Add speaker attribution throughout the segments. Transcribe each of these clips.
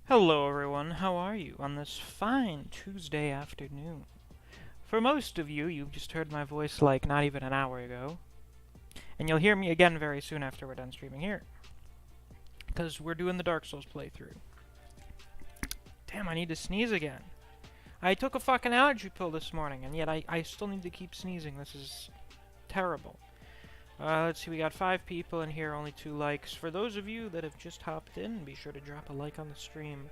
Speaker 1: Hello everyone, how are you on this fine Tuesday afternoon? For most of you, you've just heard my voice like not even an hour ago, and you'll hear me again very soon after we're done streaming here, because we're doing the Dark Souls playthrough. Damn, I need to sneeze again. I took a fucking allergy pill this morning, and yet I still need to keep sneezing. This is terrible. Let's see, we got 5 people in here, only 2 likes. For those of you that have just hopped in, be sure to drop a like on the stream.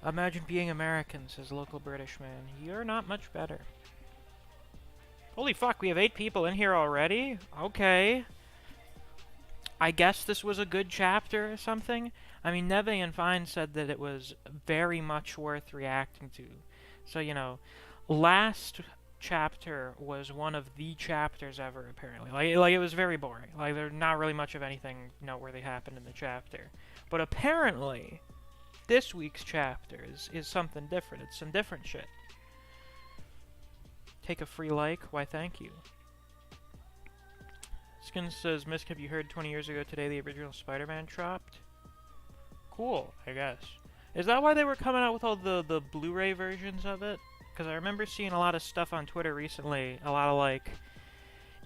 Speaker 1: Imagine being American, says local British man. You're not much better. Holy fuck, we have 8 people in here already? Okay. I guess this was a good chapter or something. I mean, Neve and Fine said that it was very much worth reacting to. So, you know, last chapter was one of the chapters ever, apparently. Like it was very boring. Like, there's not really much of anything noteworthy happened in the chapter. But apparently, this week's chapter is something different. It's some different shit. Take a free like? Why, thank you. Skin says, Misk, have you heard 20 years ago today the original Spider-Man dropped? Cool, I guess. Is that why they were coming out with all the Blu-ray versions of it? Because I remember seeing a lot of stuff on Twitter recently. A lot of, like...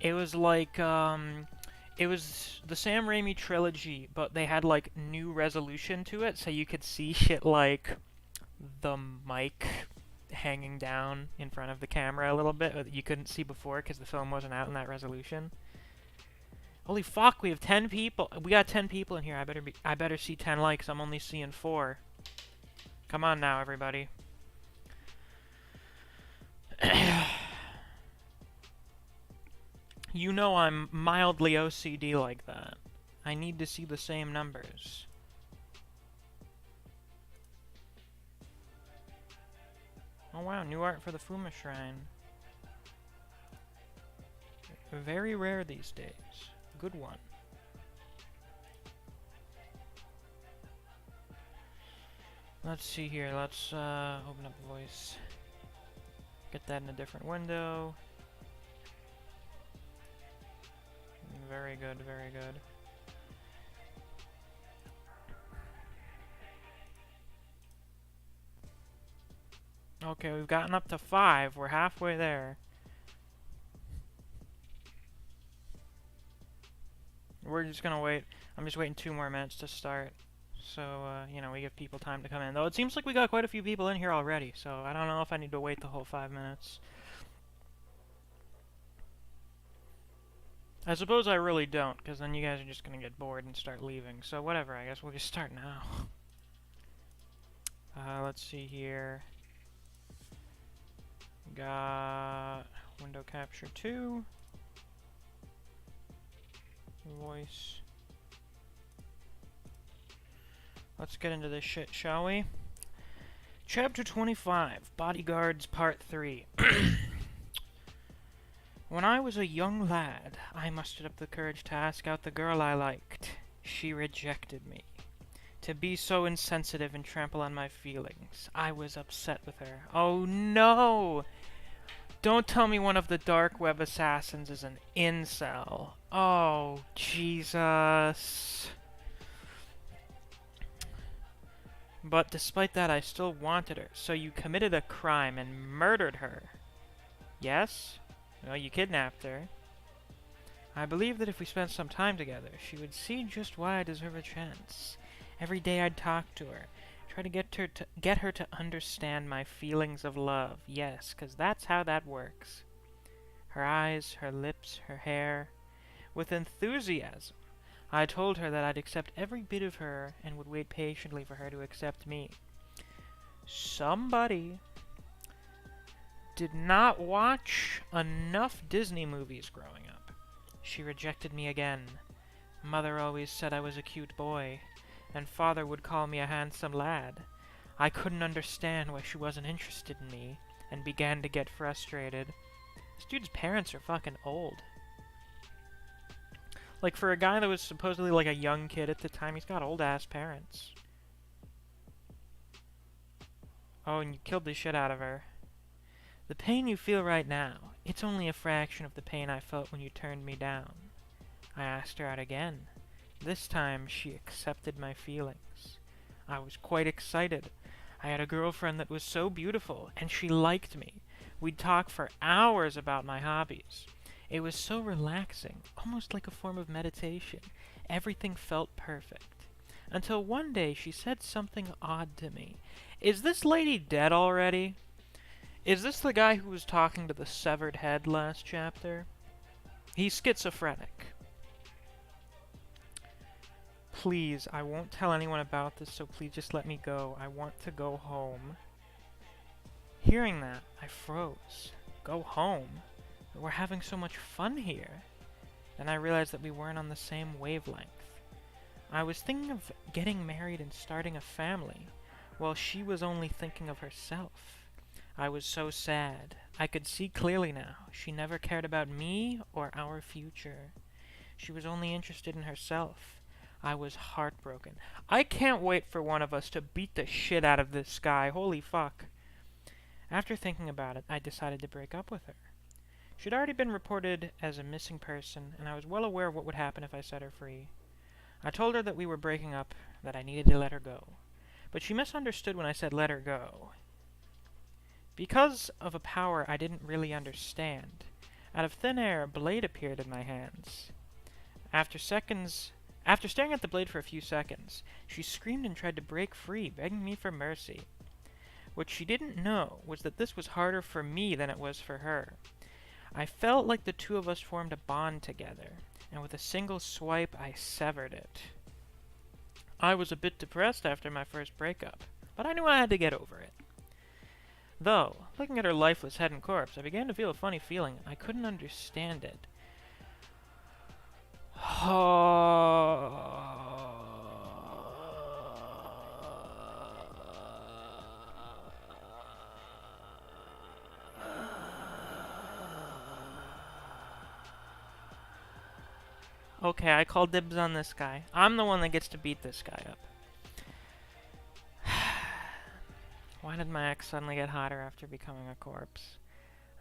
Speaker 1: It was like, it was the Sam Raimi trilogy, but they had, like, new resolution to it, so you could see shit like the mic hanging down in front of the camera a little bit that you couldn't see before because the film wasn't out in that resolution. Holy fuck, we have 10 people. We got 10 people in here. I better see 10 likes. I'm only seeing 4. Come on now, everybody. You know I'm mildly OCD like that. I need to see the same numbers. Oh wow, new art for the Fuma Shrine. Very rare these days. Good one. Let's see here, let's open up voice. Get that in a different window. Very good, very good. Okay, we've gotten up to 5. We're halfway there. We're just gonna wait. I'm just waiting 2 more minutes to start. So, you know, we give people time to come in. Though it seems like we got quite a few people in here already, so I don't know if I need to wait the whole 5 minutes. I suppose I really don't, because then you guys are just gonna get bored and start leaving. So whatever, I guess we'll just start now. Let's see here. Got window capture 2. Voice. Let's get into this shit, shall we? Chapter 25, Bodyguards Part 3. When I was a young lad, I mustered up the courage to ask out the girl I liked. She rejected me. To be so insensitive and trample on my feelings. I was upset with her. Oh no! Don't tell me one of the dark web assassins is an incel. Oh, Jesus. But despite that, I still wanted her. So you committed a crime and murdered her. Yes? Well, you kidnapped her. I believe that if we spent some time together, she would see just why I deserve a chance. Every day I'd talk to her. Try to get her to understand my feelings of love. Yes, 'cause that's how that works. Her eyes, her lips, her hair. With enthusiasm, I told her that I'd accept every bit of her and would wait patiently for her to accept me. Somebody did not watch enough Disney movies growing up. She rejected me again. Mother always said I was a cute boy, and father would call me a handsome lad. I couldn't understand why she wasn't interested in me, and began to get frustrated. This dude's parents are fucking old. Like, for a guy that was supposedly like a young kid at the time, he's got old-ass parents. Oh, and you killed the shit out of her. The pain you feel right now, it's only a fraction of the pain I felt when you turned me down. I asked her out again. This time, she accepted my feelings. I was quite excited. I had a girlfriend that was so beautiful, and she liked me. We'd talk for hours about my hobbies. It was so relaxing, almost like a form of meditation. Everything felt perfect. Until one day she said something odd to me. Is this lady dead already? Is this the guy who was talking to the severed head last chapter? He's schizophrenic. Please, I won't tell anyone about this, so please just let me go. I want to go home. Hearing that, I froze. Go home? We're having so much fun here. Then I realized that we weren't on the same wavelength. I was thinking of getting married and starting a family, while she was only thinking of herself. I was so sad. I could see clearly now. She never cared about me or our future. She was only interested in herself. I was heartbroken. I can't wait for one of us to beat the shit out of this guy. Holy fuck. After thinking about it, I decided to break up with her. She'd already been reported as a missing person, and I was well aware of what would happen if I set her free. I told her that we were breaking up, that I needed to let her go. But she misunderstood when I said let her go. Because of a power I didn't really understand, out of thin air, a blade appeared in my hands. After staring at the blade for a few seconds, she screamed and tried to break free, begging me for mercy. What she didn't know was that this was harder for me than it was for her. I felt like the two of us formed a bond together, and with a single swipe I severed it. I was a bit depressed after my first breakup, but I knew I had to get over it. Though, looking at her lifeless head and corpse, I began to feel a funny feeling. I couldn't understand it. Okay, I call dibs on this guy. I'm the one that gets to beat this guy up. Why did my ex suddenly get hotter after becoming a corpse?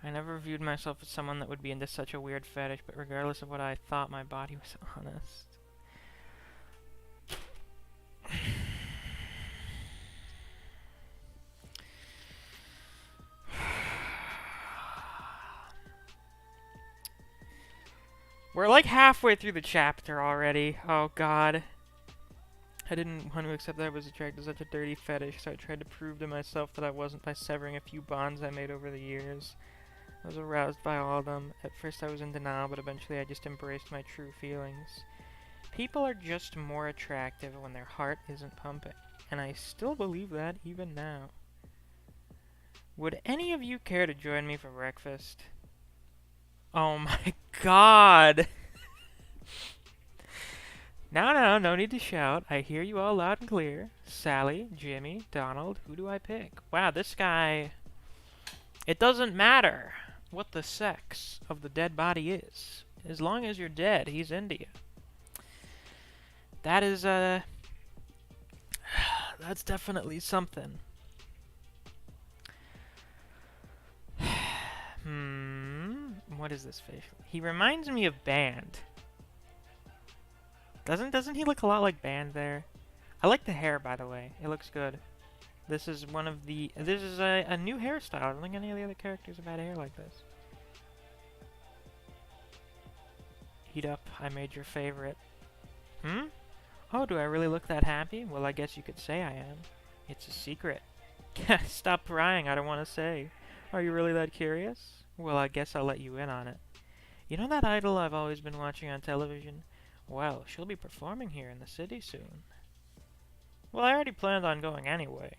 Speaker 1: I never viewed myself as someone that would be into such a weird fetish, but regardless of what I thought, my body was honest. We're like halfway through the chapter already. Oh god. I didn't want to accept that I was attracted to such a dirty fetish, so I tried to prove to myself that I wasn't by severing a few bonds I made over the years. I was aroused by all of them. At first I was in denial, but eventually I just embraced my true feelings. People are just more attractive when their heart isn't pumping, and I still believe that even now. Would any of you care to join me for breakfast? Oh my god! No, no need to shout. I hear you all loud and clear. Sally, Jimmy, Donald, who do I pick? Wow, this guy... It doesn't matter what the sex of the dead body is. As long as you're dead, he's into you. That is, that's definitely something. What is this facial? He reminds me of Band. Doesn't he look a lot like Band there? I like the hair, by the way. It looks good. This is one of the... This is a new hairstyle. I don't think any of the other characters have had hair like this. Eat up. I made your favorite. Oh, do I really look that happy? Well, I guess you could say I am. It's a secret. Stop prying. I don't want to say. Are you really that curious? Well, I guess I'll let you in on it. You know that idol I've always been watching on television? Well, she'll be performing here in the city soon. Well, I already planned on going anyway.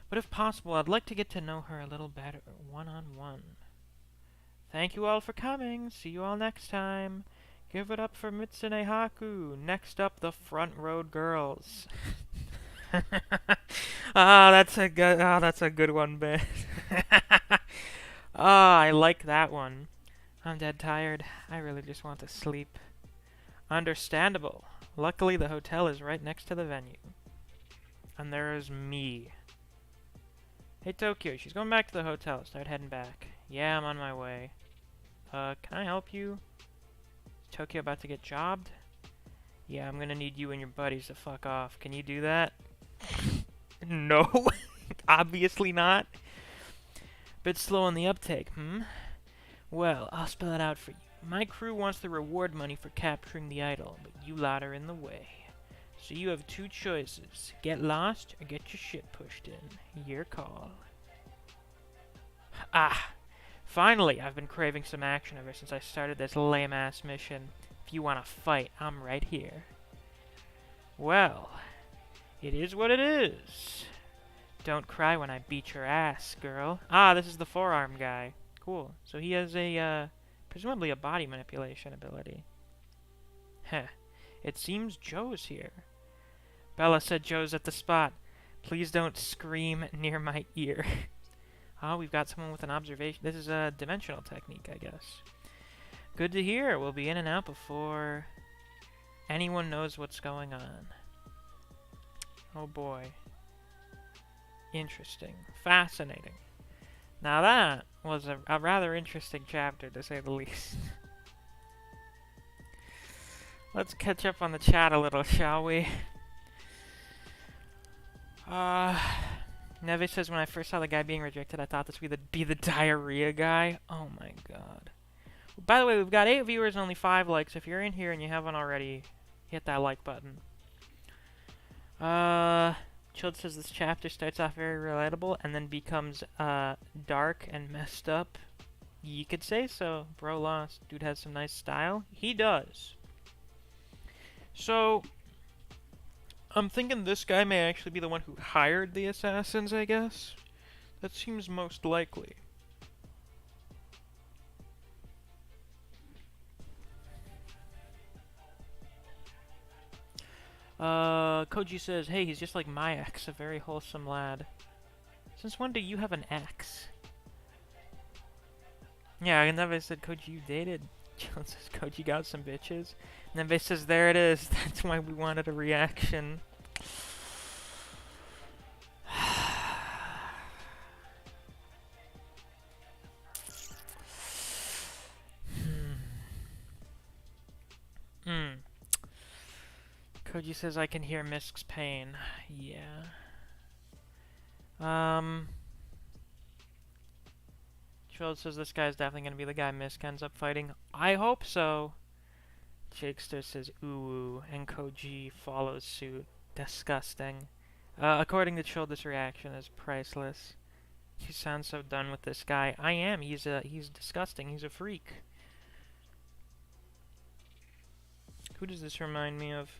Speaker 1: But if possible, I'd like to get to know her a little better, one-on-one. Thank you all for coming. See you all next time. Give it up for Mitsunehaku. Next up, the Front Road Girls. That's a good one, Ben. I like that one. I'm dead tired. I really just want to sleep. Understandable. Luckily, the hotel is right next to the venue. And there is me. Hey, Tokyo, she's going back to the hotel. Start heading back. Yeah, I'm on my way. Can I help you? Is Tokyo about to get jobbed? Yeah, I'm gonna need you and your buddies to fuck off. Can you do that? No, obviously not. Bit slow on the uptake, hmm? Well, I'll spell it out for you. My crew wants the reward money for capturing the idol, but you lot are in the way. So you have two choices. Get lost, or get your shit pushed in. Your call. Ah! Finally, I've been craving some action ever since I started this lame-ass mission. If you want to fight, I'm right here. Well, it is what it is. Don't cry when I beat your ass, girl. Ah, this is the forearm guy. Cool. So he has a, presumably a body manipulation ability. Heh. It seems Joe's here. Bella said Joe's at the spot. Please don't scream near my ear. Ah, we've got someone with an observation. This is a dimensional technique, I guess. Good to hear. We'll be in and out before anyone knows what's going on. Oh boy. Interesting. Fascinating. Now that was a rather interesting chapter, to say the least. Let's catch up on the chat a little, shall we? Neve says, when I first saw the guy being rejected, I thought this would be the diarrhea guy. Oh my god. By the way, we've got 8 viewers and only 5 likes. If you're in here and you haven't already, hit that like button. Chilled says this chapter starts off very relatable and then becomes, dark and messed up. You could say so. Bro lost. Dude has some nice style. He does. So, I'm thinking this guy may actually be the one who hired the assassins, I guess. That seems most likely. Koji says, hey, he's just like my ex, a very wholesome lad. Since when do you have an ex? Yeah, and then they said, Koji, you dated? John says, Koji got some bitches. And then they says, there it is. That's why we wanted a reaction. Koji says, I can hear Misk's pain. Yeah. Child says this guy's definitely going to be the guy Misk ends up fighting. I hope so. Jakester says, ooh, and Koji follows suit. Disgusting. According to Child, this reaction is priceless. You sound so done with this guy. I am. He's disgusting. He's a freak. Who does this remind me of?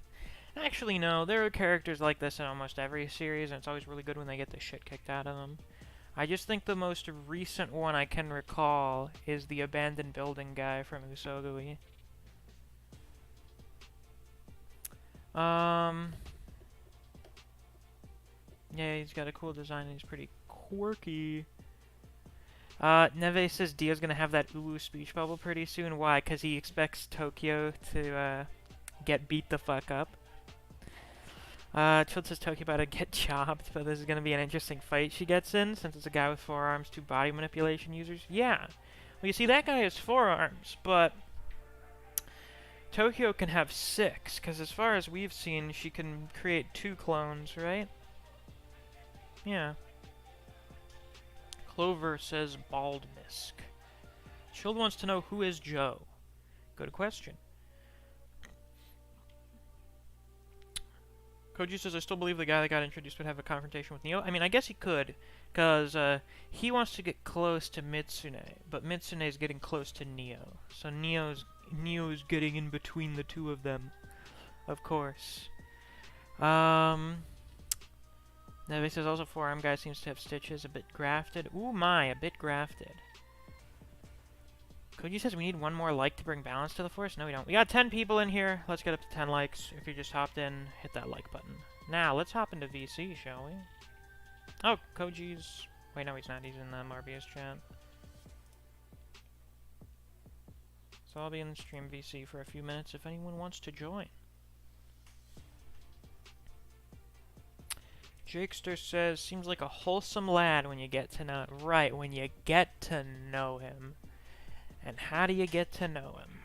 Speaker 1: Actually, no. There are characters like this in almost every series, and it's always really good when they get the shit kicked out of them. I just think the most recent one I can recall is the abandoned building guy from Usogui. Yeah, he's got a cool design and he's pretty quirky. Neve says Dio's gonna have that uwu speech bubble pretty soon. Why? Because he expects Tokyo to, get beat the fuck up. Chilled says Tokyo about to get chopped, but this is gonna be an interesting fight she gets in, since it's a guy with 4 arms, 2 body manipulation users. Yeah. Well, you see, that guy has 4 arms, but Tokyo can have 6, because as far as we've seen, she can create 2 clones, right? Yeah. Clover says Bald Misk. Chilled wants to know who is Joe. Good question. Koji says, I still believe the guy that got introduced would have a confrontation with Neo. I mean, I guess he could, because he wants to get close to Mitsune, but Mitsune is getting close to Neo. So Neo's getting in between the two of them, of course. Neve says also forearm guy seems to have stitches, a bit grafted. Ooh my, a bit grafted. Koji says we need 1 more like to bring balance to the force. No, we don't. We got 10 people in here. Let's get up to 10 likes. If you just hopped in, hit that like button. Now, let's hop into VC, shall we? Oh, Koji's... Wait, no, he's not. He's in the Morbius chat. So I'll be in stream VC for a few minutes if anyone wants to join. Jakester says, seems like a wholesome lad when you get to know... Right, when you get to know him. And how do you get to know him?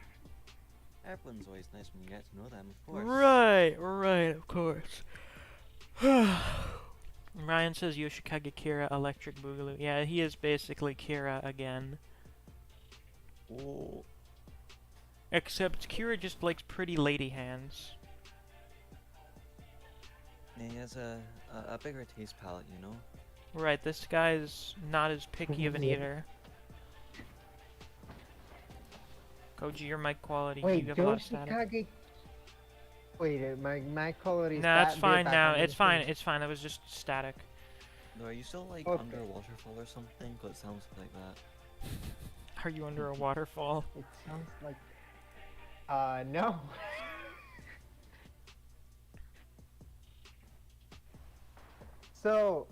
Speaker 2: Everyone's always nice when you get to know them, of course.
Speaker 1: Right, of course. Ryan says Yoshikage Kira Electric Boogaloo. Yeah, he is basically Kira again.
Speaker 2: Oh,
Speaker 1: Except Kira just likes pretty lady hands.
Speaker 2: yeah, he has a bigger taste palette, you know?
Speaker 1: Right, this guy's not as picky of an
Speaker 3: Yeah.
Speaker 1: eater. Koji, your mic quality, you
Speaker 3: Wait,
Speaker 1: have a lot of static.
Speaker 3: Yoshikage. Wait, my quality is
Speaker 1: No, it's
Speaker 3: that
Speaker 1: fine
Speaker 3: back
Speaker 1: now.
Speaker 3: on
Speaker 1: It's
Speaker 3: the
Speaker 1: fine.
Speaker 3: thing.
Speaker 1: It's fine. That was just static.
Speaker 2: No, are you still like
Speaker 3: Okay.
Speaker 2: under a waterfall or something? 'Cause it sounds like that.
Speaker 1: Are you under a waterfall?
Speaker 3: It sounds like. No. So,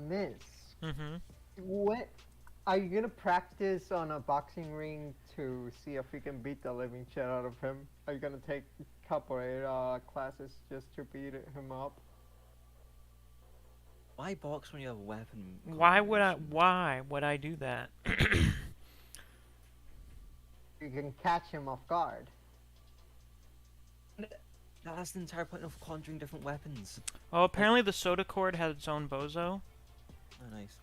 Speaker 3: Miss,
Speaker 1: Mm-hmm.
Speaker 3: what are you gonna practice on a boxing ring to see if you can beat the living shit out of him? Are you gonna take capoeira classes just to beat him up?
Speaker 2: Why box when you have a weapon?
Speaker 1: Why would
Speaker 2: combination?
Speaker 1: why would I do that?
Speaker 3: You can catch him off guard.
Speaker 2: That's the entire point of conjuring different weapons.
Speaker 1: Oh, apparently the soda cord had its own bozo.
Speaker 2: Oh, nice.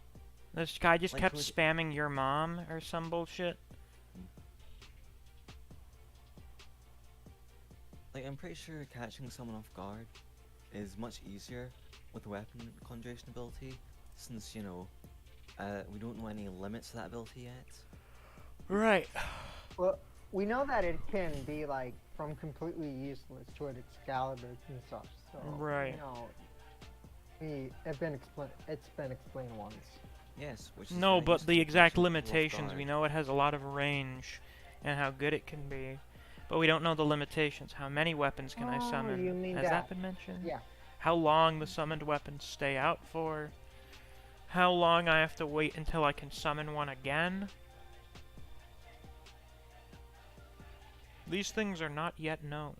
Speaker 1: This guy just
Speaker 2: Like
Speaker 1: kept
Speaker 2: would-
Speaker 1: spamming your mom or some bullshit.
Speaker 2: Like, I'm pretty sure catching someone off guard is much easier with a weapon conjuration ability, since, you know, we don't know any limits to that ability yet.
Speaker 1: Right.
Speaker 3: Well, we know that it can be like from completely useless to an Excalibur and such. So
Speaker 1: Right.
Speaker 3: You know, it's been explained once.
Speaker 2: Yes, which is
Speaker 1: No,
Speaker 2: very
Speaker 1: but
Speaker 2: useful
Speaker 1: the
Speaker 2: to
Speaker 1: exact
Speaker 2: catch people off
Speaker 1: limitations, we
Speaker 2: guard.
Speaker 1: know it has a lot of range and how good it can be. But we don't know the limitations. How many weapons can I
Speaker 3: Oh,
Speaker 1: summon?
Speaker 3: you mean
Speaker 1: Has
Speaker 3: that.
Speaker 1: that been mentioned?
Speaker 3: Yeah.
Speaker 1: How long the summoned weapons stay out for? How long I have to wait until I can summon one again? These things are not yet known.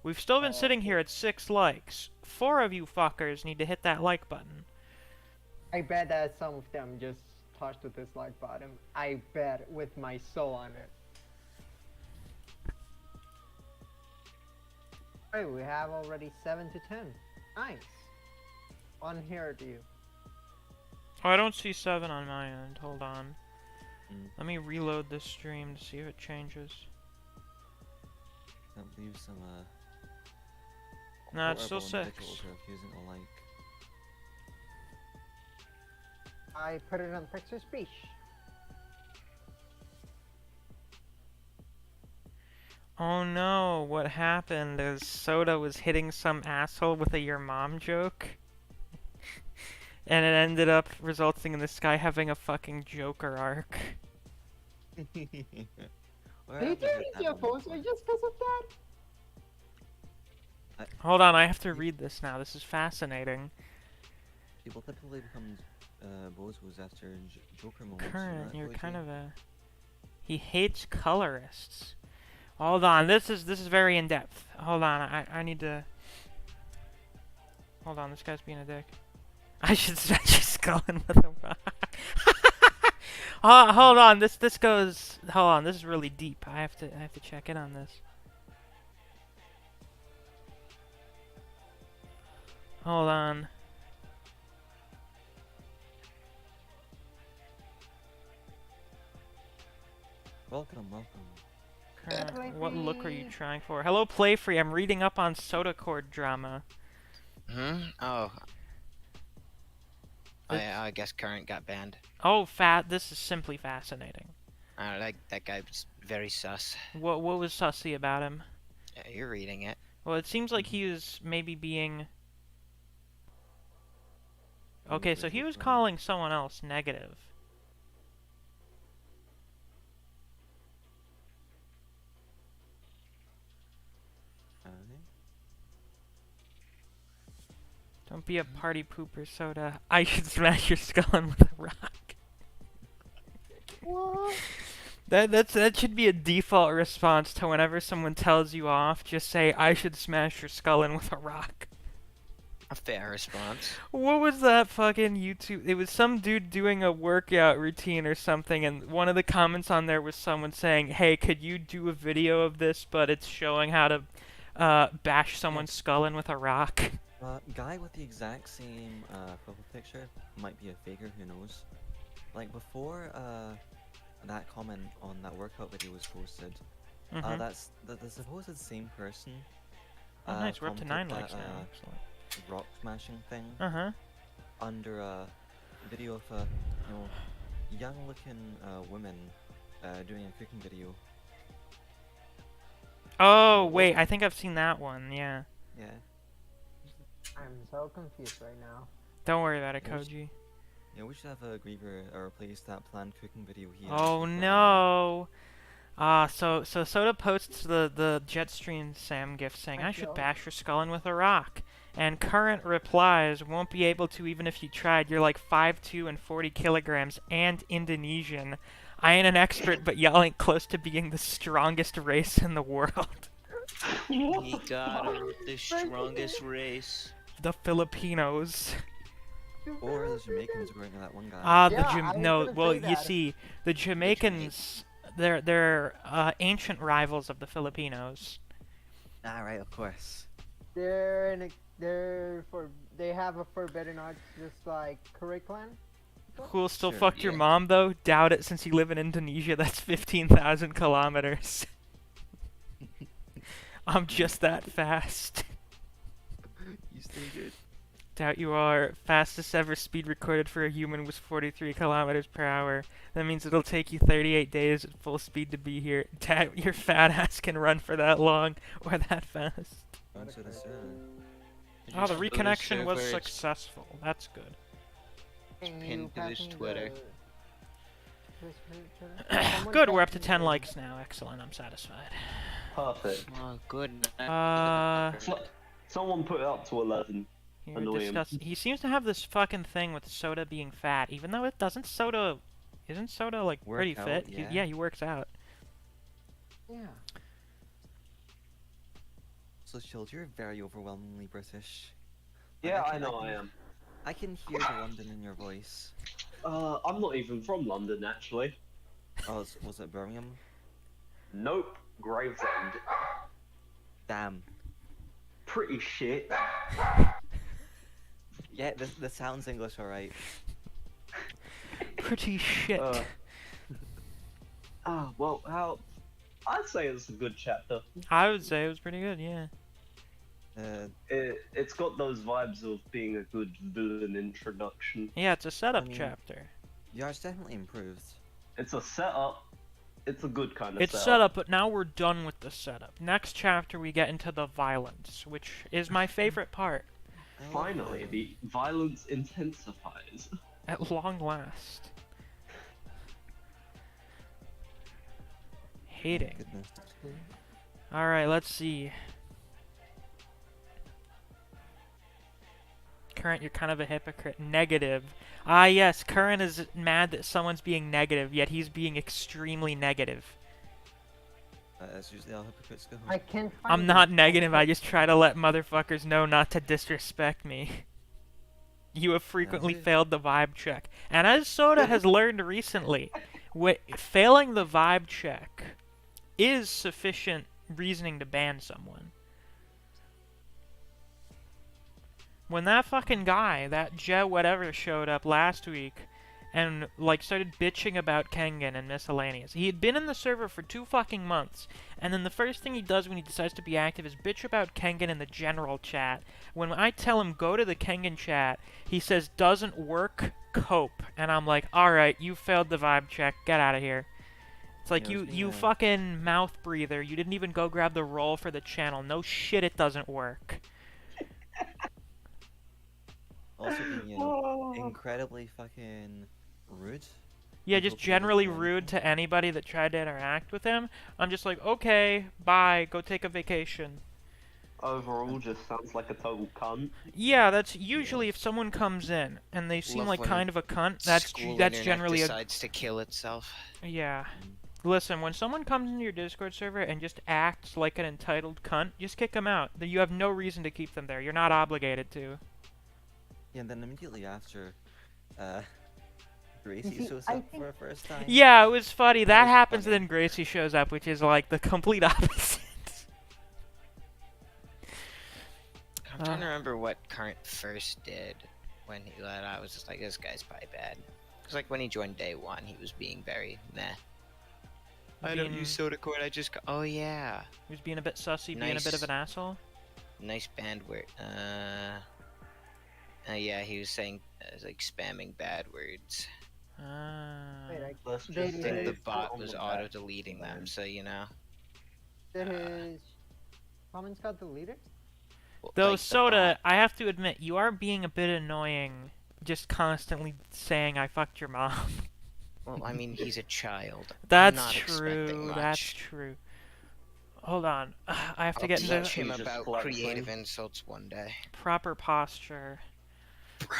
Speaker 1: We've still been sitting here at 6 likes. 4 of you fuckers need to hit that like button.
Speaker 3: I bet that some of them just touched the dislike button. I bet with my soul on it. Hey, we have already 7 to 10. Nice. On here to you.
Speaker 1: Oh, I don't see 7 on my end. Hold on.
Speaker 2: Mm.
Speaker 1: Let me reload this stream to see if it changes.
Speaker 2: That leaves some,
Speaker 1: No, it's still
Speaker 2: horrible
Speaker 1: 6.
Speaker 2: individuals who are refusing to like.
Speaker 3: I put it on text to speech.
Speaker 1: Oh no, what happened is Soda was hitting some asshole with a your mom joke. And it ended up resulting in this guy having a fucking Joker arc.
Speaker 2: Where
Speaker 3: Did you
Speaker 2: have I heard
Speaker 3: use
Speaker 2: that
Speaker 3: your
Speaker 2: one
Speaker 3: poster
Speaker 2: before?
Speaker 3: just because of that?
Speaker 1: Hold on, I have to read this now. This is fascinating.
Speaker 2: People typically become bozos after Joker moments.
Speaker 1: Current, you're kind of a... He hates colorists. Hold on, this is very in-depth. Hold on, I need to... Hold on, this guy's being a dick. I should smash your skull in with a rock. Hold on, this goes... Hold on, this is really deep. I have to check in on this. Hold on.
Speaker 2: Welcome, welcome.
Speaker 1: Current, what look are you trying for? Hello, Playfree. I'm reading up on Soda Cord drama.
Speaker 4: Oh. I guess Current got banned.
Speaker 1: Oh, this is simply fascinating.
Speaker 4: That guy was very sus.
Speaker 1: What was sussy about him?
Speaker 4: Yeah, you're reading it.
Speaker 1: Well, it seems like he was maybe being... Okay, so he was calling someone else negative. Don't be a party pooper, Soda. I should smash your skull in with a rock.
Speaker 3: What?
Speaker 1: That should be a default response to whenever someone tells you off. Just say, I should smash your skull in with a rock.
Speaker 4: A fair response.
Speaker 1: What was that fucking YouTube? It was some dude doing a workout routine or something, and one of the comments on there was someone saying, hey, could you do a video of this, but it's showing how to bash someone's skull in with a rock?
Speaker 2: Guy with the exact same profile picture might be a faker, who knows? Like before that comment on that workout video was posted,
Speaker 1: Mm-hmm.
Speaker 2: that's the supposed same person.
Speaker 1: Oh, nice. We're up to 9
Speaker 2: commented
Speaker 1: likes
Speaker 2: that,
Speaker 1: now. Excellent.
Speaker 2: rock smashing thing
Speaker 1: Uh-huh.
Speaker 2: under a video of a young looking woman doing a cooking video.
Speaker 1: Oh,
Speaker 2: What-
Speaker 1: wait. I think I've seen that one. Yeah.
Speaker 2: Yeah.
Speaker 3: I'm so confused right now.
Speaker 1: Don't worry about it,
Speaker 2: Yeah, we should-
Speaker 1: Koji.
Speaker 2: Yeah, we should have a Griever replace that planned cooking video he has.
Speaker 1: Oh, no. So Soda posts the Jetstream Sam gift saying, I should
Speaker 3: Yo.
Speaker 1: bash your skull in with a rock. And Current replies, won't be able to even if you tried. You're like 5'2" and 40 kilograms and Indonesian. I ain't an expert, but y'all ain't close to being the strongest race in the world.
Speaker 4: He got him, the strongest race.
Speaker 1: The Filipinos.
Speaker 2: Or the Jamaicans were into that one guy.
Speaker 3: Yeah, I was
Speaker 1: No,
Speaker 3: gonna
Speaker 1: well,
Speaker 3: say
Speaker 1: you
Speaker 3: that.
Speaker 1: see, the Jamaicans, they're ancient rivals of the Filipinos.
Speaker 2: Right, of course.
Speaker 3: They have a forbidden arts just like Curry clan.
Speaker 1: Who'll still
Speaker 2: Sure,
Speaker 1: fuck your
Speaker 4: yeah.
Speaker 1: mom, though? Doubt it, since you live in Indonesia, that's 15,000 kilometers. I'm just that fast.
Speaker 2: You stay good.
Speaker 1: Doubt you are. Fastest ever speed recorded for a human was 43 kilometers per hour. That means it'll take you 38 days at full speed to be here. Doubt your fat ass can run for that long or that fast.
Speaker 2: Answer this,
Speaker 1: Oh, the
Speaker 4: Those
Speaker 1: reconnection was
Speaker 4: servers-
Speaker 1: successful. That's good.
Speaker 3: Can
Speaker 4: pinned
Speaker 3: you
Speaker 4: to
Speaker 3: pass
Speaker 4: his
Speaker 3: me the-
Speaker 4: Twitter.
Speaker 3: Someone
Speaker 1: Good, we're up
Speaker 3: pass
Speaker 1: to
Speaker 3: me
Speaker 1: 10
Speaker 3: the-
Speaker 1: likes now. Excellent, I'm satisfied.
Speaker 5: Perfect.
Speaker 4: Oh, good night.
Speaker 5: Someone put it up to 11.
Speaker 1: Here,
Speaker 5: Annoy him.
Speaker 1: he seems to have this fucking thing with Soda being fat, even though it doesn't. Isn't Soda like
Speaker 2: Work
Speaker 1: pretty
Speaker 2: out,
Speaker 1: fit?
Speaker 2: yeah.
Speaker 1: He works out.
Speaker 3: Yeah.
Speaker 2: So, Shield, you're very overwhelmingly British.
Speaker 5: Yeah, I
Speaker 2: can-
Speaker 5: know
Speaker 2: can-
Speaker 5: I am.
Speaker 2: I can hear the London in your voice.
Speaker 5: I'm not even from London, actually.
Speaker 2: Oh, was it Birmingham?
Speaker 5: Nope. Gravesend.
Speaker 2: Damn.
Speaker 5: Pretty shit.
Speaker 2: Yeah, this sounds English, alright.
Speaker 1: Pretty shit.
Speaker 5: Well, I'd say it's a good chapter.
Speaker 1: I would say it was pretty good. Yeah.
Speaker 5: It's got those vibes of being a good villain introduction.
Speaker 1: Yeah, it's a setup
Speaker 2: mean,
Speaker 1: chapter.
Speaker 2: Yeah, it's definitely improved.
Speaker 5: It's a setup. It's a good kind of
Speaker 1: It's setup, but now we're done with the setup. Next chapter, we get into the violence, which is my favorite part.
Speaker 2: I love
Speaker 5: Finally,
Speaker 2: violence.
Speaker 5: the violence intensifies.
Speaker 1: At long last. Hating.
Speaker 2: Goodness.
Speaker 1: Alright, let's see. Current, you're kind of a hypocrite. Negative. Ah, yes, Current is mad that someone's being negative, yet he's being extremely negative.
Speaker 2: That's usually how hypocrites go.
Speaker 3: I can't find
Speaker 1: I'm
Speaker 3: it.
Speaker 1: not negative, I just try to let motherfuckers know not to disrespect me. You have frequently
Speaker 2: dude.
Speaker 1: failed the vibe check. And as Soda has learned recently, failing the vibe check is sufficient reasoning to ban someone. When that fucking guy, that Jet whatever, showed up last week and like started bitching about Kengan and Miscellaneous. He had been in the server for 2 fucking months, and then the first thing he does when he decides to be active is bitch about Kengan in the general chat. When I tell him go to the Kengan chat, he says doesn't work, cope. And I'm like, alright, you failed the vibe check, get out of here. It's like,
Speaker 2: Yeah, it was
Speaker 1: you
Speaker 2: me,
Speaker 1: fucking mouth breather, you didn't even go grab the roll for the channel. No shit, it doesn't work.
Speaker 2: Also being, incredibly fucking rude.
Speaker 1: Yeah,
Speaker 2: People
Speaker 1: just
Speaker 2: feel
Speaker 1: generally
Speaker 2: like,
Speaker 1: rude to anybody that tried to interact with him. I'm just like, okay, bye, go take a vacation.
Speaker 5: Overall, just sounds like a total cunt.
Speaker 1: Yeah, that's usually if someone comes in and they seem like
Speaker 4: Lovely.
Speaker 1: kind of a cunt. That's
Speaker 4: School
Speaker 1: that's
Speaker 4: internet
Speaker 1: generally
Speaker 4: decides to kill itself.
Speaker 1: yeah. Listen, when someone comes into your Discord server and just acts like an entitled cunt, just kick them out. You have no reason to keep them there. You're not obligated to.
Speaker 2: Yeah, and then immediately after, Gracie
Speaker 3: see,
Speaker 2: shows
Speaker 3: I
Speaker 2: up
Speaker 3: think-
Speaker 2: for the first time.
Speaker 1: Yeah, it was funny. That
Speaker 2: was
Speaker 1: happens,
Speaker 2: funny.
Speaker 1: and then Gracie shows up, which is like the complete opposite.
Speaker 4: trying to remember what Current first did when he let out. I was just like, this guy's probably bad. Because like when he joined day one, he was being very meh. I don't use soda coin. I just oh yeah.
Speaker 1: He was being a bit sussy, being a bit of an asshole.
Speaker 4: Nice band word. Yeah, he was saying like spamming bad words.
Speaker 3: Wait,
Speaker 5: Let's
Speaker 3: Did
Speaker 5: just
Speaker 3: he-
Speaker 5: say
Speaker 4: The bot
Speaker 5: on
Speaker 4: was
Speaker 5: the
Speaker 4: auto
Speaker 5: back
Speaker 4: deleting them,
Speaker 5: end.
Speaker 4: so you know.
Speaker 3: did his comments got deleted?
Speaker 1: Though,
Speaker 4: like the
Speaker 1: Soda,
Speaker 4: bot.
Speaker 1: I have to admit, you are being a bit annoying, just constantly saying I fucked your mom.
Speaker 4: Well, I mean, he's a child. I'm
Speaker 1: That's
Speaker 4: not expecting
Speaker 1: true,
Speaker 4: much.
Speaker 1: that's true. Hold on, I have to
Speaker 4: I'll
Speaker 1: get
Speaker 4: teach
Speaker 1: into
Speaker 5: actually
Speaker 4: him
Speaker 5: just
Speaker 4: about
Speaker 5: flexing.
Speaker 4: creative insults one day.
Speaker 1: proper posture.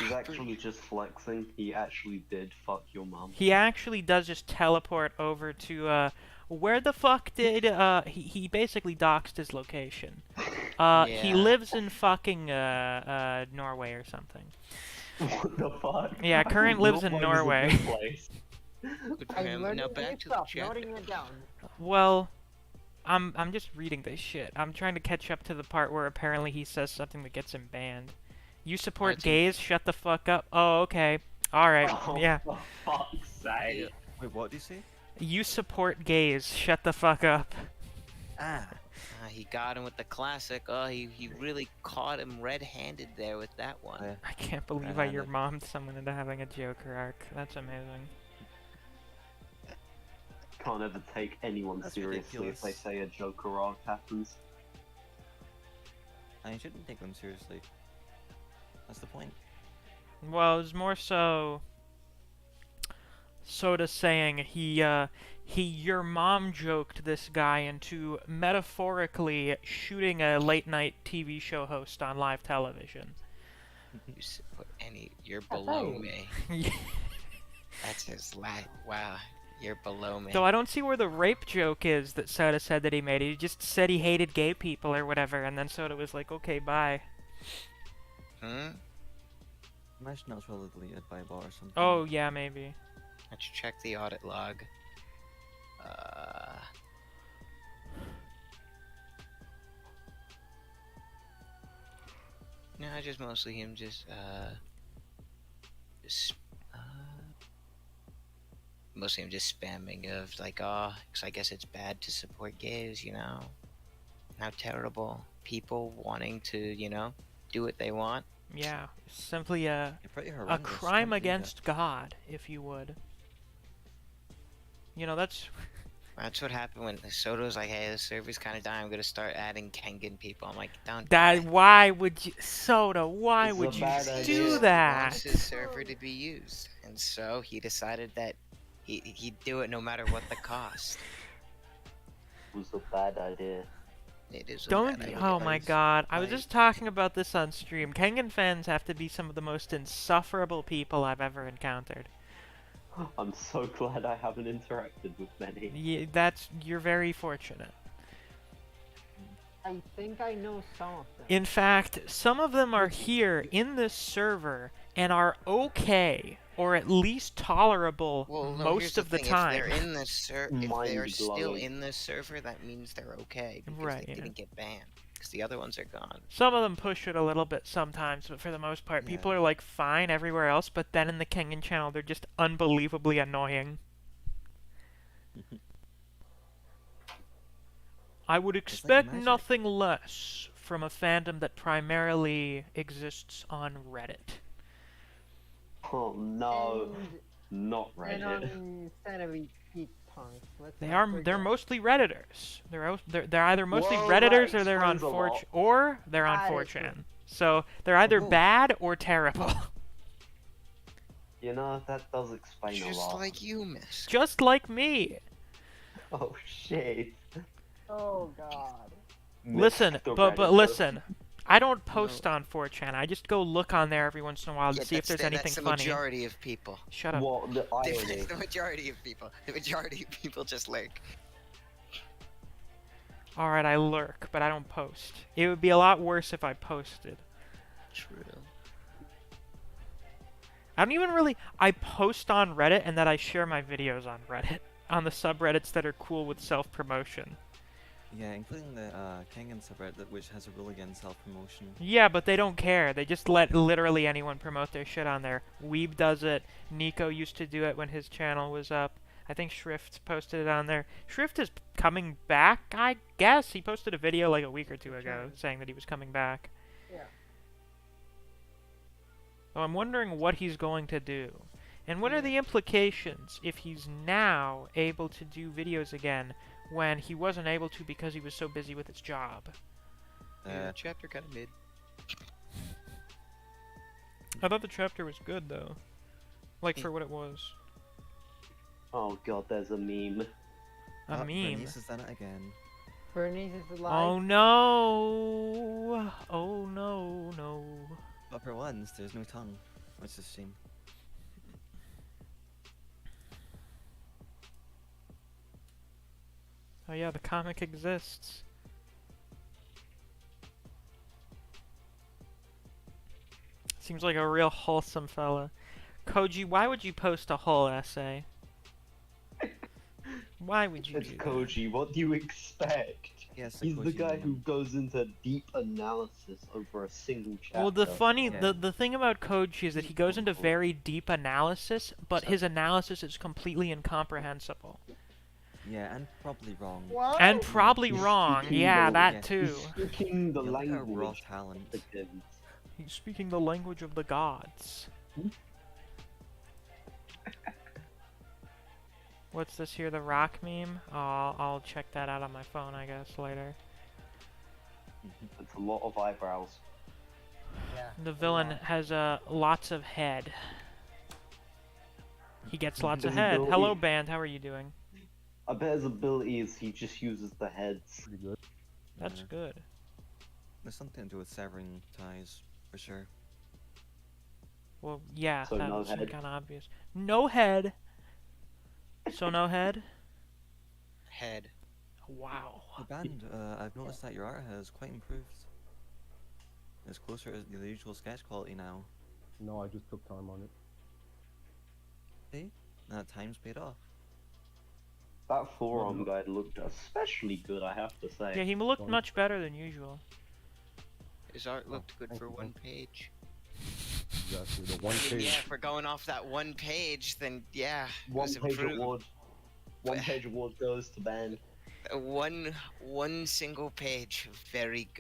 Speaker 5: He's actually just flexing. He actually did fuck your mom.
Speaker 1: He actually does just teleport over to, where the fuck did, he basically doxed his location. He
Speaker 4: Yeah.
Speaker 1: lives in fucking, Norway or something.
Speaker 5: What the fuck?
Speaker 1: Yeah, Current lives in
Speaker 5: Norway was a
Speaker 1: Norway.
Speaker 5: good place.
Speaker 4: Good for him. Now back to the
Speaker 3: Stop
Speaker 4: chat.
Speaker 3: noting it down.
Speaker 1: Well, I'm just reading this shit. I'm trying to catch up to the part where apparently he says something that gets him banned. You support
Speaker 4: it's in-
Speaker 1: gays? Shut the fuck up. Oh, okay. Alright,
Speaker 5: Oh,
Speaker 1: yeah.
Speaker 5: for fuck's sake.
Speaker 2: Wait, what do you say?
Speaker 1: You support gays. Shut the fuck up.
Speaker 2: Ah.
Speaker 4: He got him with the classic. Oh, he really caught him red-handed there with that one.
Speaker 2: Yeah.
Speaker 1: I can't believe I your mommed someone into having a Joker arc. That's amazing.
Speaker 5: Can't ever take anyone
Speaker 2: That's
Speaker 5: seriously if they
Speaker 2: ridiculous.
Speaker 5: say a Joker arc happens.
Speaker 2: I shouldn't take them seriously. That's the point.
Speaker 1: Well, it was more so Soda saying he your mom joked this guy into metaphorically shooting a late night TV show host on live television.
Speaker 4: You support any? You're
Speaker 3: That's
Speaker 4: below
Speaker 3: right.
Speaker 4: me. That's his lie. Wow, you're below me.
Speaker 1: Though I don't see where the rape joke is that Soda said that he made. He just said he hated gay people or whatever, and then Soda was like, okay, bye.
Speaker 4: Hmm?
Speaker 2: Imagine that was probably deleted by a bot or something.
Speaker 1: Oh, yeah, maybe.
Speaker 4: Let's check the audit log. No, just mostly him just uh, mostly him just spamming of like, oh, 'cause I guess it's bad to support gays, you know? How terrible. People wanting to, you know, do what they want.
Speaker 1: Yeah, simply a
Speaker 2: You're pretty
Speaker 1: a
Speaker 2: horrendous.
Speaker 1: crime
Speaker 2: Can't do that.
Speaker 1: against God, if you would. You know, that's
Speaker 4: That's what happened when Soto was like, hey, the server's kind of dying. I'm going to start adding Kengan people. I'm like, don't do
Speaker 1: that.
Speaker 4: it.
Speaker 1: Why would you, Soda? Why
Speaker 5: It's a
Speaker 1: would you
Speaker 5: bad
Speaker 1: do
Speaker 5: idea.
Speaker 4: He wants
Speaker 1: that?
Speaker 4: his server to be used, and so he decided that he'd do it no matter what the cost.
Speaker 5: It was a bad idea.
Speaker 4: It is. a
Speaker 1: Don't.
Speaker 4: bad idea.
Speaker 1: Oh my
Speaker 2: guys.
Speaker 1: God! I was
Speaker 2: Guys.
Speaker 1: just talking about this on stream. Kengan fans have to be some of the most insufferable people I've ever encountered.
Speaker 5: I'm so glad I haven't interacted with many.
Speaker 1: You're very fortunate.
Speaker 3: I think I know some of them.
Speaker 1: In fact, some of them are here in this server and are okay, or at least tolerable
Speaker 4: Well, no,
Speaker 1: most
Speaker 4: here's
Speaker 1: of the
Speaker 4: thing.
Speaker 1: time.
Speaker 4: If they're in this if
Speaker 5: Mind
Speaker 4: they are still
Speaker 5: blowing.
Speaker 4: in this server, that means they're okay because
Speaker 1: Right,
Speaker 4: they
Speaker 1: yeah.
Speaker 4: didn't get banned. Because the other ones are gone.
Speaker 1: Some of them push it a little bit sometimes, but for the most part, people
Speaker 2: Yeah.
Speaker 1: are like fine everywhere else, but then in the Kengan channel, they're just unbelievably annoying. I would
Speaker 2: like
Speaker 1: expect
Speaker 2: magic.
Speaker 1: nothing less from a fandom that primarily exists on Reddit.
Speaker 5: Oh no, not
Speaker 3: And
Speaker 5: Reddit.
Speaker 3: on Sanity Geek Punks. Let's
Speaker 1: They
Speaker 3: not
Speaker 1: are
Speaker 3: forget.
Speaker 1: they're mostly Redditors. They're either mostly
Speaker 5: Whoa,
Speaker 1: Redditors
Speaker 5: that
Speaker 1: or they're on
Speaker 5: explains a lot.
Speaker 1: 4chan or they're on
Speaker 3: That is true.
Speaker 1: 4chan. So they're either
Speaker 2: Oh.
Speaker 1: bad or terrible.
Speaker 5: You know, that does explain a
Speaker 4: Just
Speaker 5: lot.
Speaker 4: like you, miss.
Speaker 1: Just like me.
Speaker 5: Oh shit.
Speaker 3: Oh God.
Speaker 1: Listen,
Speaker 5: Mr.
Speaker 1: but
Speaker 5: Redditor.
Speaker 1: listen. I don't post on 4chan. I just go look on there every once in a while to
Speaker 4: Yeah,
Speaker 1: see if there's anything
Speaker 4: that's the
Speaker 1: funny.
Speaker 4: majority of people.
Speaker 1: Shut up.
Speaker 5: What the irony?
Speaker 4: That's the majority of people. The majority of people just lurk.
Speaker 1: Alright, I lurk, but I don't post. It would be a lot worse if I posted.
Speaker 4: True.
Speaker 1: I don't even really... I post on Reddit and then I share my videos on Reddit. On the subreddits that are cool with self-promotion.
Speaker 2: Yeah, including the Kengan subreddit, which has a rule against self-promotion.
Speaker 1: Yeah, but they don't care. They just let literally anyone promote their shit on there. Weeb does it. Nico used to do it when his channel was up. I think Shrift posted it on there. Shrift is coming back, I guess. He posted a video like a week or two ago saying that he was coming back.
Speaker 3: Yeah.
Speaker 1: So I'm wondering what he's going to do. And what are the implications if he's now able to do videos again when he wasn't able to because he was so busy with his job?
Speaker 4: Chapter kind of mid.
Speaker 1: I thought the chapter was good, though. Like, for what it was.
Speaker 5: Oh god, there's a meme.
Speaker 1: A meme.
Speaker 2: Bernice has done it again.
Speaker 3: Bernice is alive.
Speaker 1: Oh no! Oh no, no.
Speaker 2: But for once, there's no tongue, which is a shame.
Speaker 1: Oh yeah, the comic exists. Seems like a real wholesome fella. Koji, why would you post a whole essay? Why would you
Speaker 5: It's
Speaker 1: do that?
Speaker 5: Koji, what do you expect?
Speaker 2: Yes,
Speaker 5: He's the guy who goes into deep analysis over a single chapter.
Speaker 1: Well, the funny,
Speaker 2: Yeah.
Speaker 1: the thing about Koji is that he goes into very deep analysis, but his analysis is completely incomprehensible.
Speaker 2: Yeah, and probably wrong.
Speaker 3: What?
Speaker 1: And probably
Speaker 5: He's
Speaker 1: wrong,
Speaker 5: speaking
Speaker 1: yeah,
Speaker 5: the-
Speaker 1: that
Speaker 2: yeah,
Speaker 1: too.
Speaker 5: He's speaking the
Speaker 2: You're like a raw
Speaker 5: language
Speaker 2: talent.
Speaker 5: of the kids.
Speaker 1: He's speaking the language of the gods. What's this here, the rock meme? Oh, I'll check that out on my phone, I guess, later.
Speaker 5: It's a lot of eyebrows.
Speaker 3: Yeah.
Speaker 1: The villain has lots of head. He gets lots of
Speaker 5: His
Speaker 1: head.
Speaker 5: ability-
Speaker 1: Hello, band. How are you doing?
Speaker 5: I bet his ability is he just uses the heads.
Speaker 6: Pretty good.
Speaker 1: That's
Speaker 2: Yeah.
Speaker 1: good.
Speaker 2: There's something to do with severing ties, for sure.
Speaker 1: Well, yeah,
Speaker 5: So
Speaker 1: that
Speaker 5: no
Speaker 1: would seem
Speaker 5: head.
Speaker 1: kind of obvious. No head. So no head.
Speaker 4: Head.
Speaker 1: Wow.
Speaker 2: The band, I've noticed that your art has quite improved. It's closer to the usual sketch quality now.
Speaker 6: No, I just took time on it.
Speaker 2: See? That time's paid off.
Speaker 5: That forearm guide looked especially good, I have to say.
Speaker 1: Yeah, he looked
Speaker 6: Fine.
Speaker 1: much better than usual.
Speaker 4: His art looked good
Speaker 6: thank
Speaker 4: for
Speaker 6: you.
Speaker 4: one page.
Speaker 6: Exactly. The one
Speaker 4: I mean,
Speaker 6: page.
Speaker 4: yeah, if we're going off that one page, then yeah, it
Speaker 5: One
Speaker 4: was
Speaker 5: page
Speaker 4: improved.
Speaker 5: award. One page award goes to Ben.
Speaker 4: One single page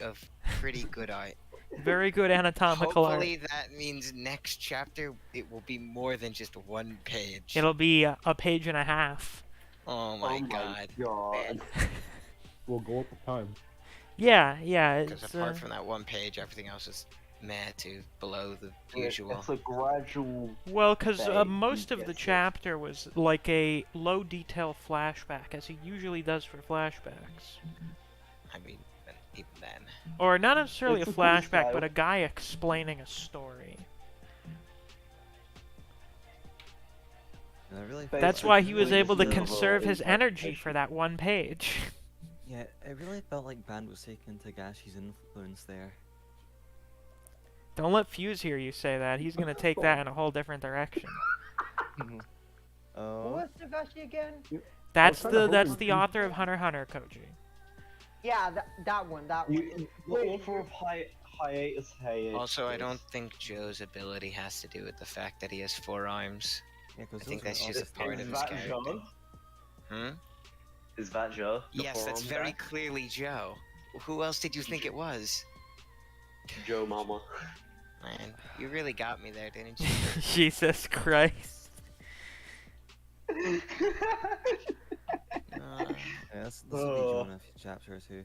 Speaker 4: of pretty good art.
Speaker 1: Very good anatomical art.
Speaker 4: Hopefully that means next chapter it will be more than just one page.
Speaker 1: It'll be a page and a half.
Speaker 4: Oh my god.
Speaker 5: god.
Speaker 6: We'll go up with time.
Speaker 1: Yeah,
Speaker 4: Because
Speaker 1: it's
Speaker 4: apart from that one page, everything else is meh to below the usual.
Speaker 5: It's a gradual.
Speaker 1: well, because
Speaker 5: They
Speaker 1: most
Speaker 5: do
Speaker 1: of the
Speaker 5: get it.
Speaker 1: chapter was like a low detail flashback, as he usually does for flashbacks.
Speaker 4: I mean, even then.
Speaker 1: Or not necessarily
Speaker 5: It's
Speaker 1: a
Speaker 5: a cool
Speaker 1: flashback,
Speaker 5: style.
Speaker 1: but a guy explaining a story.
Speaker 2: And I really
Speaker 5: That's
Speaker 1: That's
Speaker 2: felt
Speaker 1: why
Speaker 2: like
Speaker 1: he was
Speaker 5: Basically,
Speaker 1: able to
Speaker 5: just another
Speaker 1: conserve his energy
Speaker 5: interpretation.
Speaker 1: for that one page.
Speaker 2: Yeah, it really felt like Band was taking Tagashi's influence there.
Speaker 1: Don't let Fuse hear you say that. He's gonna take that in a whole different direction.
Speaker 3: Who
Speaker 2: Oh,
Speaker 3: was Tagashi again?
Speaker 1: That's
Speaker 6: kinda
Speaker 1: that's
Speaker 6: hoping
Speaker 1: the
Speaker 6: Fuse-
Speaker 1: author of Hunter x Hunter, Koji.
Speaker 3: Yeah, that one.
Speaker 5: The author of Hiatus Hey.
Speaker 4: Also, I don't think Joe's ability has to do with the fact that he has four arms.
Speaker 2: yeah,
Speaker 4: I
Speaker 2: because
Speaker 4: think that's just a part of his
Speaker 5: that
Speaker 4: character.
Speaker 5: Joe?
Speaker 4: Hmm?
Speaker 5: Is that Joe? The
Speaker 4: Yes, that's
Speaker 5: forearm
Speaker 4: very
Speaker 5: guy?
Speaker 4: clearly Joe. Who else did you think it was?
Speaker 5: Joe Mama.
Speaker 4: Man, you really got me there, didn't you?
Speaker 1: Jesus Christ.
Speaker 2: Yeah, this will be
Speaker 5: Oh.
Speaker 2: Joe in a chapter or two.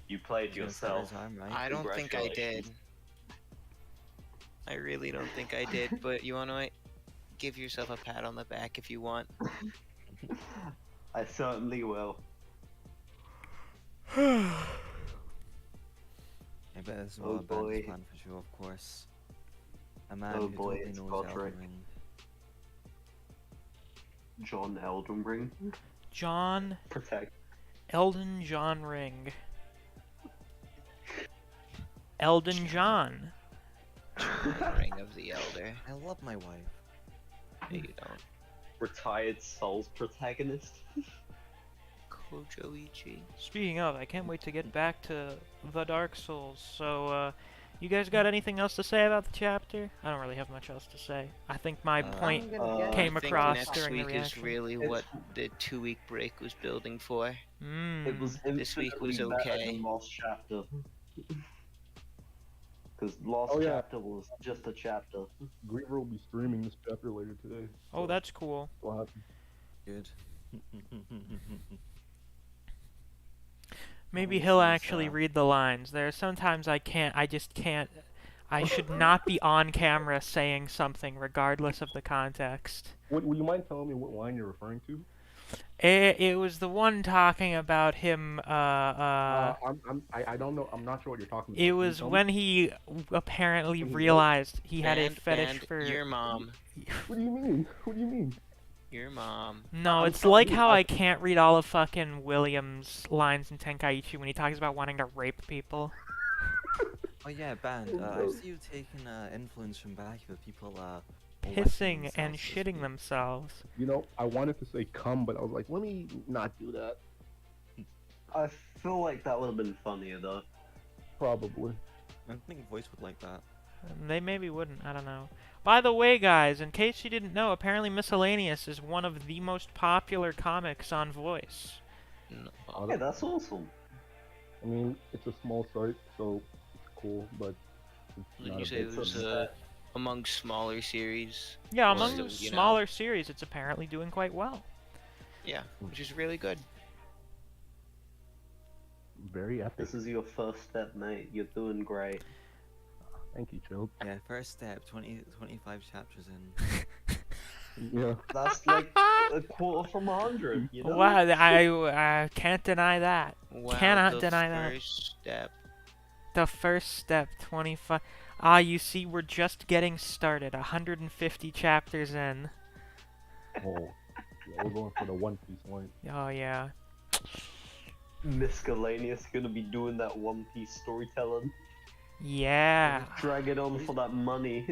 Speaker 5: You played
Speaker 2: He's gonna cut his
Speaker 5: yourself.
Speaker 2: arm, right?
Speaker 4: I don't think I did.
Speaker 5: Congratulations.
Speaker 4: I really don't think I did, but you wanna give yourself a pat on the back if you want.
Speaker 5: I certainly will.
Speaker 2: I bet this is
Speaker 5: Oh
Speaker 2: what Band's
Speaker 5: boy.
Speaker 2: plan for Joe, of course. A man
Speaker 5: Oh
Speaker 2: who
Speaker 5: boy,
Speaker 2: totally
Speaker 5: it's
Speaker 2: knows
Speaker 5: Godric.
Speaker 2: Elden Ring.
Speaker 5: John Elden Ring.
Speaker 1: John
Speaker 5: Protect.
Speaker 1: Elden John Ring. Elden John.
Speaker 4: Ring of the Elder.
Speaker 2: I love my wife.
Speaker 4: No, you don't.
Speaker 5: Retired Souls protagonist.
Speaker 4: Oh, Joichi.
Speaker 1: Speaking of, I can't wait to get back to the Dark Souls. So, you guys got anything else to say about the chapter? I don't really have much else to say. I think my point
Speaker 3: I'm gonna get
Speaker 1: came
Speaker 4: I think
Speaker 1: across
Speaker 4: next
Speaker 1: during the
Speaker 4: week is
Speaker 1: reaction.
Speaker 4: really
Speaker 5: It's
Speaker 4: what the 2-week break was building for.
Speaker 5: it was
Speaker 4: This week was
Speaker 5: infinitely better
Speaker 4: okay.
Speaker 5: than last chapter. Because last
Speaker 6: Oh, yeah.
Speaker 5: chapter was just a chapter.
Speaker 6: Griever will be streaming this chapter later today.
Speaker 1: Oh,
Speaker 6: so
Speaker 1: that's cool.
Speaker 6: we'll have to-
Speaker 2: Good.
Speaker 1: Maybe
Speaker 2: we'll
Speaker 1: he'll
Speaker 2: see,
Speaker 1: actually
Speaker 2: so-
Speaker 1: read the lines. There are sometimes I just can't. I should not be on camera saying something regardless of the context.
Speaker 6: Would you mind telling me what line you're referring to?
Speaker 1: It was the one talking about him,
Speaker 6: I don't know. I'm not sure what you're talking about.
Speaker 1: it
Speaker 6: Can you
Speaker 1: was
Speaker 6: tell me?
Speaker 1: when he apparently
Speaker 6: When he
Speaker 1: realized he had a
Speaker 4: Banned-
Speaker 1: fetish
Speaker 4: banned
Speaker 1: for...
Speaker 4: your mom.
Speaker 6: What do you mean? What do you mean?
Speaker 4: Your mom.
Speaker 1: No,
Speaker 6: I'm
Speaker 1: it's
Speaker 6: telling
Speaker 1: like
Speaker 6: you,
Speaker 1: how
Speaker 6: I-
Speaker 1: I can't read all of fucking Williams' lines in Tenkaichi when he talks about wanting to rape people.
Speaker 2: Oh yeah, Band.
Speaker 6: Oh,
Speaker 2: I
Speaker 6: no.
Speaker 2: see you taking influence from back with people wetting
Speaker 1: Pissing and
Speaker 2: themselves, so to
Speaker 1: shitting
Speaker 2: speak.
Speaker 1: themselves.
Speaker 6: You know, I wanted to say come, but I was like, let me not do that.
Speaker 5: I feel like that would have been funnier though.
Speaker 6: Probably.
Speaker 2: I think Voice would like that.
Speaker 1: They maybe wouldn't, I don't know. By the way, guys, in case you didn't know, apparently Miscellaneous is one of the most popular comics on Voice.
Speaker 4: No.
Speaker 6: I
Speaker 5: Yeah, that's awesome.
Speaker 6: mean, it's a small site, so it's cool, but it's
Speaker 4: Did
Speaker 6: not
Speaker 4: you
Speaker 6: a
Speaker 4: say
Speaker 6: big
Speaker 4: it was
Speaker 6: site.
Speaker 4: among smaller series?
Speaker 1: Yeah,
Speaker 4: Well,
Speaker 1: among
Speaker 4: so,
Speaker 1: the
Speaker 4: you know.
Speaker 1: smaller series, it's apparently doing quite well.
Speaker 4: Yeah, which is really good.
Speaker 6: Very epic.
Speaker 5: This is your first step, mate. You're doing great.
Speaker 6: Thank you, Chill.
Speaker 2: Yeah, first step, 25 chapters in.
Speaker 6: Yeah.
Speaker 5: That's like a quarter from 100, you know?
Speaker 1: Wow, I can't deny that.
Speaker 4: Wow,
Speaker 1: Cannot
Speaker 4: the
Speaker 1: deny that.
Speaker 4: first step.
Speaker 1: The first step, 25. Ah, you see, we're just getting started. 150 chapters in.
Speaker 6: Oh, yeah, we're going for the One Piece line.
Speaker 1: Oh, yeah.
Speaker 5: Miscellaneous gonna be doing that One Piece storytelling.
Speaker 1: Yeah.
Speaker 5: Drag it on for that money.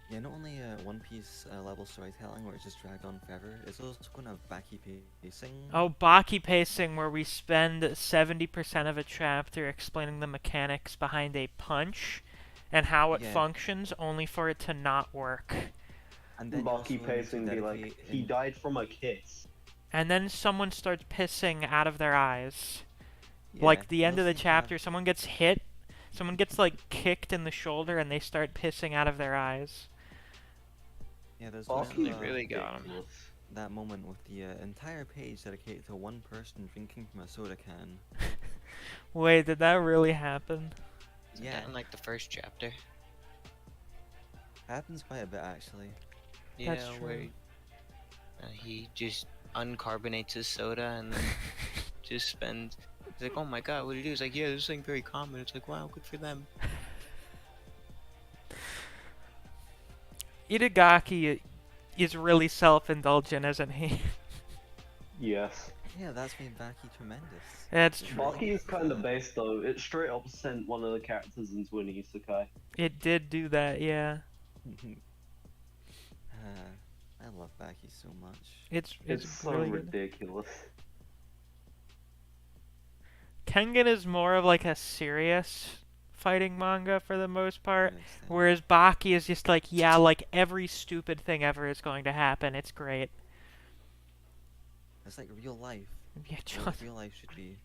Speaker 2: Yeah, not only One Piece level storytelling where it's just dragged on forever, it's also going to have Baki pacing.
Speaker 1: Oh, Baki pacing, where we spend 70% of a chapter explaining the mechanics behind a punch and how it
Speaker 2: Yeah.
Speaker 1: functions, only for it to not work.
Speaker 2: And then you
Speaker 5: Baki
Speaker 2: also need to
Speaker 5: pacing be like,
Speaker 2: dedicate
Speaker 5: he
Speaker 2: in-
Speaker 5: died from a kiss.
Speaker 1: And then someone starts pissing out of their eyes.
Speaker 2: Yeah,
Speaker 1: Like, the
Speaker 2: you
Speaker 1: end of
Speaker 2: also
Speaker 1: the
Speaker 2: need to-
Speaker 1: chapter, someone gets hit, someone gets, like, kicked in the shoulder, and they start pissing out of their eyes.
Speaker 2: Yeah, there's
Speaker 5: Baki
Speaker 2: also,
Speaker 4: They really got him.
Speaker 5: ridiculous.
Speaker 2: that moment with the entire page dedicated to one person drinking from a soda can.
Speaker 1: Wait, did that really happen?
Speaker 2: Yeah,
Speaker 4: In like the first chapter.
Speaker 2: happens quite a bit actually.
Speaker 4: Yeah,
Speaker 1: That's
Speaker 4: where
Speaker 1: true.
Speaker 4: he just uncarbonates his soda and then just spends. He's like, oh my god, what did he do? He's like, yeah, this thing very common. It's like, wow, good for them.
Speaker 1: Itagaki is really self-indulgent, isn't he?
Speaker 5: Yes.
Speaker 2: Yeah, that's made Baki tremendous.
Speaker 1: That's true.
Speaker 5: Baki is kind of based though. It straight up sent one of the characters into an isekai.
Speaker 1: It did do that, yeah.
Speaker 2: I love Baki so much.
Speaker 1: It's
Speaker 5: It's so
Speaker 1: really good.
Speaker 5: ridiculous.
Speaker 1: Kengan is more of like a serious fighting manga for the most
Speaker 2: to
Speaker 1: part,
Speaker 2: an extent.
Speaker 1: whereas Baki is just like, yeah, like every stupid thing ever is going to happen. It's great.
Speaker 2: It's like real life.
Speaker 1: Yeah,
Speaker 2: What real life should be.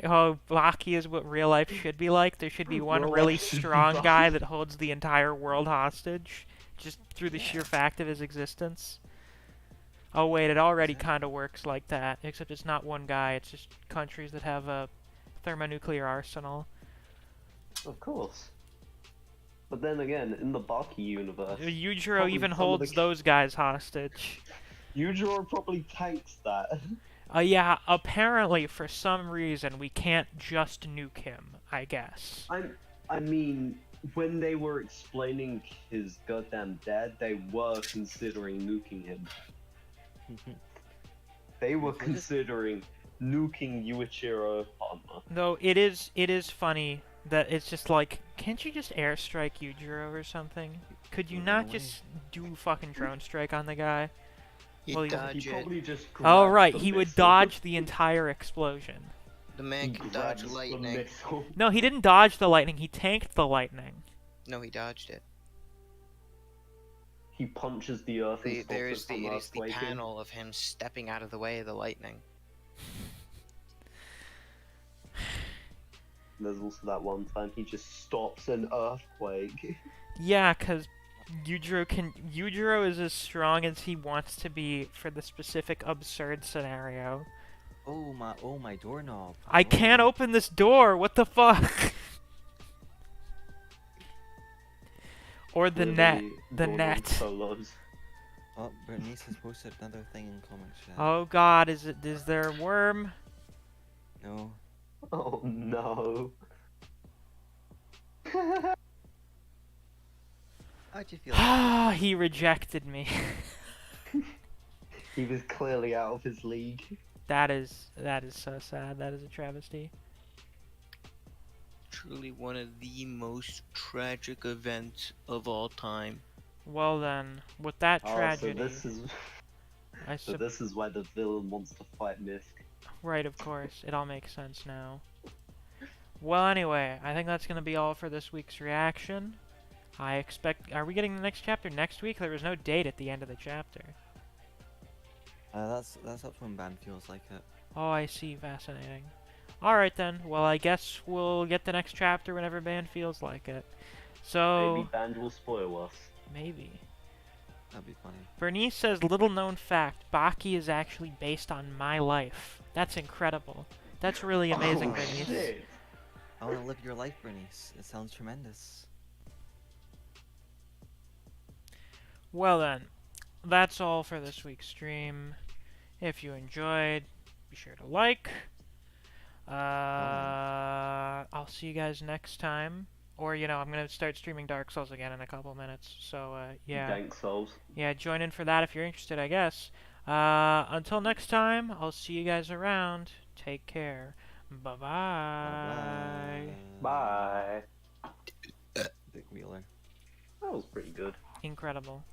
Speaker 1: oh, Baki is what real life should be like. There should be one
Speaker 5: Real life
Speaker 1: really
Speaker 5: should be
Speaker 1: strong
Speaker 5: Baki.
Speaker 1: guy that holds the entire world hostage, just through the sheer
Speaker 2: Yeah.
Speaker 1: fact of his existence. Oh wait, it already
Speaker 2: Exactly.
Speaker 1: kind of works like that, except it's not one guy. It's just countries that have a thermonuclear arsenal.
Speaker 5: Of course. But then again, in the Baki universe,
Speaker 1: Yujiro
Speaker 5: probably
Speaker 1: even
Speaker 5: some of
Speaker 1: holds
Speaker 5: the-
Speaker 1: those guys hostage.
Speaker 5: Yujiro probably tanks that.
Speaker 1: Yeah, apparently for some reason we can't just nuke him, I guess.
Speaker 5: I mean, when they were explaining his goddamn dad, they were considering nuking him. They were
Speaker 2: If I just-
Speaker 5: considering nuking Yuichiro Hanma.
Speaker 1: Though it is funny that it's just like, can't you just airstrike Yujiro or something? Could you
Speaker 2: Run
Speaker 1: not
Speaker 2: away.
Speaker 1: just do fucking drone strike on the guy?
Speaker 4: He'd
Speaker 1: Well,
Speaker 5: He
Speaker 4: dodge it.
Speaker 5: probably just
Speaker 1: Oh,
Speaker 5: grabs
Speaker 1: right,
Speaker 5: the
Speaker 1: he would
Speaker 5: missile.
Speaker 1: dodge the entire explosion.
Speaker 4: The man
Speaker 5: He
Speaker 4: can dodge
Speaker 5: grabs the
Speaker 4: lightning.
Speaker 5: missile.
Speaker 1: No, he didn't dodge the lightning, he tanked the lightning.
Speaker 4: No, he dodged it.
Speaker 5: He punches the earth and stops
Speaker 4: There
Speaker 5: it
Speaker 4: is
Speaker 5: from
Speaker 4: it is the
Speaker 5: earthquaking.
Speaker 4: panel of him stepping out of the way of the lightning.
Speaker 5: There's also that one time he just stops an earthquake.
Speaker 1: Yeah, cause Yujiro is as strong as he wants to be for the specific absurd scenario.
Speaker 2: Oh my doorknob.
Speaker 1: I can't
Speaker 2: Oh.
Speaker 1: open this door, what the fuck? Or the net.
Speaker 5: Clearly
Speaker 1: The
Speaker 5: going on
Speaker 1: net.
Speaker 5: Solos.
Speaker 2: Oh, Bernice has posted another thing in comments chat.
Speaker 1: Oh god, is there a worm?
Speaker 2: No.
Speaker 5: Oh no.
Speaker 2: How'd you feel?
Speaker 1: Ah, he rejected me.
Speaker 5: He was clearly out of his league.
Speaker 1: That is so sad. That is a travesty.
Speaker 4: Truly one of the most tragic events of all time.
Speaker 1: Well then, with that tragedy,
Speaker 5: So this is why the villain wants to fight Misk.
Speaker 1: right, of course, it all makes sense now. Well, anyway, I think that's gonna be all for this week's reaction. I expect. Are we getting the next chapter next week? There was no date at the end of the chapter.
Speaker 2: That's up to when Ban feels like it.
Speaker 1: Oh, I see. Fascinating. Alright then. Well, I guess we'll get the next chapter whenever Band feels like it. So...
Speaker 5: Maybe Band will spoil us.
Speaker 1: Maybe.
Speaker 2: That'd be funny.
Speaker 1: Bernice says, little known fact, Baki is actually based on my life. That's incredible. That's really amazing,
Speaker 5: Oh,
Speaker 1: Bernice.
Speaker 5: shit.
Speaker 2: I want to live your life, Bernice. It sounds tremendous.
Speaker 1: Well then, that's all for this week's stream. If you enjoyed, be sure to like. I'll see you guys next time. Or, you know, I'm going to start streaming Dark Souls again in a couple minutes. So, yeah.
Speaker 5: Dank souls.
Speaker 1: Yeah, join in for that if you're interested, I guess. Until next time, I'll see you guys around. Take care. Bye-bye.
Speaker 5: Bye.
Speaker 2: Dick Wheeler.
Speaker 5: That was pretty good.
Speaker 1: Incredible.